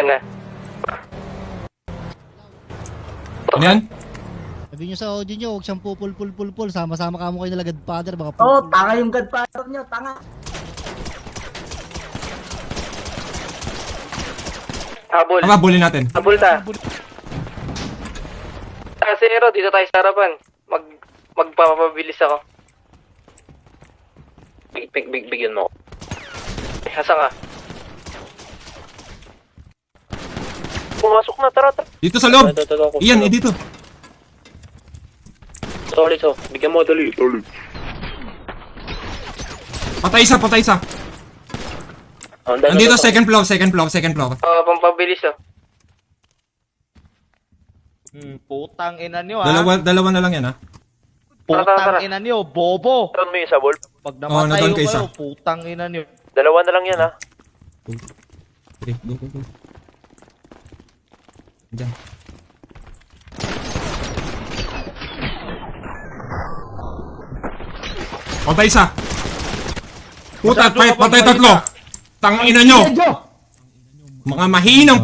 na. Ano yan? Sabi nyo sa audio nyo, huwag siyang pupul. Sama-sama ka mo kayo nila Godfather, baka Oo, pupul. tanga yung Godfather nyo, tanga. Habol. Habulin natin. Habol ta. Zero, dito tayo sa harapan. Magpapabilis ako. Bigyan mo. Hasa ka. Pumasok na, tara. Dito sa loob. Iyan, dito. Sorry, bigyan mo, dali. Patay isa. Nandito, second floor. Pampabilis Putang ina nyo ha. Dalawa na lang yan ha. Tara. Putang ina nyo, bobo. Tara mo yung sa wolf. Pag Oo, namatay nandun ko ka isa. kayo, putang ina nyo. Dalawa na lang yan, ha? Okay, go. Diyan. Patay isa. Puta, patay tatlo. Tang ina nyo. Mga mahinang